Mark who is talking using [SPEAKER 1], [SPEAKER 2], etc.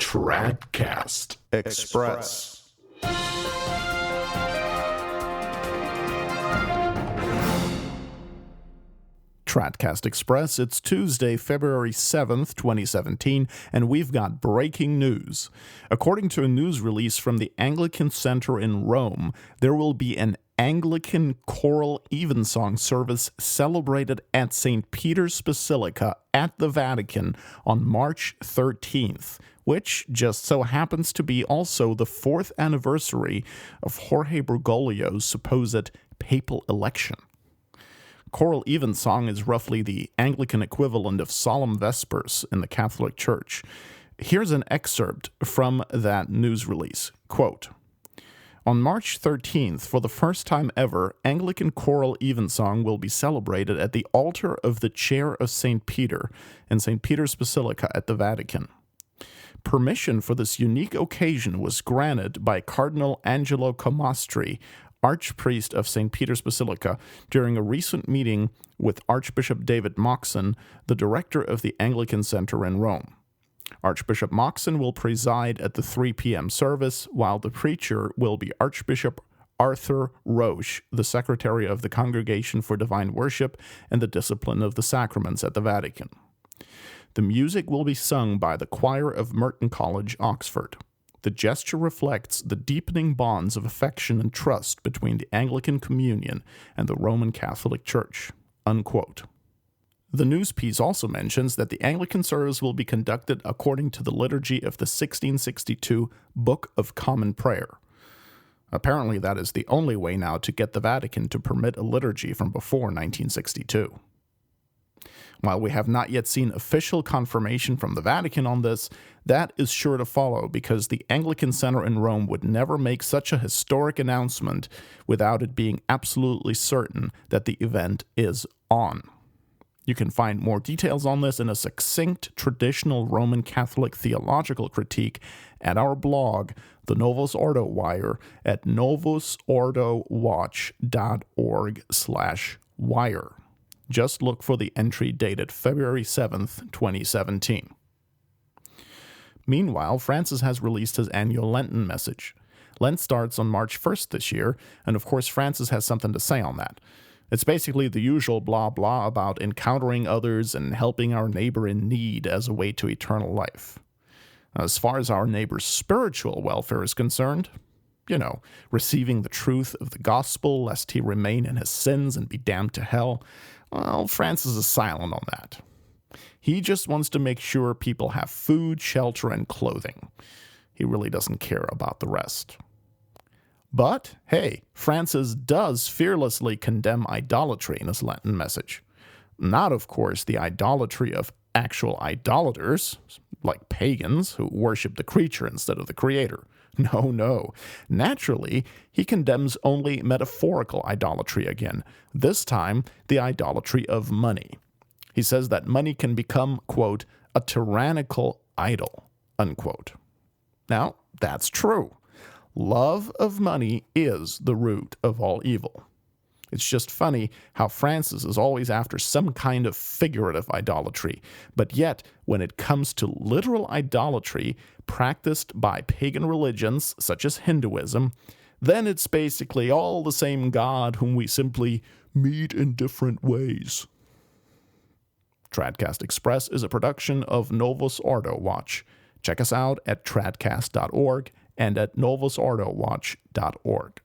[SPEAKER 1] Tradcast Express.
[SPEAKER 2] Tradcast Express, it's Tuesday, February 7th, 2017, and we've got breaking news. According to a news release from the Anglican Center in Rome, there will be an Anglican choral evensong service celebrated at St. Peter's Basilica at the Vatican on March 13th, which just so happens to be also the 4th anniversary of Jorge Bergoglio's supposed papal election. Choral evensong is roughly the Anglican equivalent of solemn vespers in the Catholic Church. Here's an excerpt from that news release. Quote, "On March 13th, for the first time ever, Anglican choral evensong will be celebrated at the altar of the Chair of St. Peter in St. Peter's Basilica at the Vatican. Permission for this unique occasion was granted by Cardinal Angelo Comastri, Archpriest of St. Peter's Basilica, during a recent meeting with Archbishop David Moxon, the director of the Anglican Center in Rome. Archbishop Moxon will preside at the 3 p.m. service, while the preacher will be Archbishop Arthur Roche, the secretary of the Congregation for Divine Worship and the Discipline of the Sacraments at the Vatican. The music will be sung by the choir of Merton College, Oxford. The gesture reflects the deepening bonds of affection and trust between the Anglican Communion and the Roman Catholic Church." Unquote. The news piece also mentions that the Anglican service will be conducted according to the liturgy of the 1662 Book of Common Prayer. Apparently that is the only way now to get the Vatican to permit a liturgy from before 1962. While we have not yet seen official confirmation from the Vatican on this, that is sure to follow because the Anglican Center in Rome would never make such a historic announcement without it being absolutely certain that the event is on. You can find more details on this in a succinct traditional Roman Catholic theological critique at our blog, the Novus Ordo Wire, at novusordowatch.org/wire. Just look for the entry dated February 7th, 2017. Meanwhile, Francis has released his annual Lenten message. Lent starts on March 1st this year, and of course Francis has something to say on that. It's basically the usual blah blah about encountering others and helping our neighbor in need as a way to eternal life. As far as our neighbor's spiritual welfare is concerned, receiving the truth of the gospel lest he remain in his sins and be damned to hell, well, Francis is silent on that. He just wants to make sure people have food, shelter, and clothing. He really doesn't care about the rest. But, hey, Francis does fearlessly condemn idolatry in his Lenten message. Not, of course, the idolatry of actual idolaters, like pagans who worship the creature instead of the creator. No. Naturally, he condemns only metaphorical idolatry again, this time the idolatry of money. He says that money can become, quote, a tyrannical idol, unquote. Now, that's true. Love of money is the root of all evil. It's just funny how Francis is always after some kind of figurative idolatry, but yet, when it comes to literal idolatry practiced by pagan religions such as Hinduism, then it's basically all the same God whom we simply meet in different ways. Tradcast Express is a production of Novus Ordo Watch. Check us out at tradcast.org and at novusordowatch.org.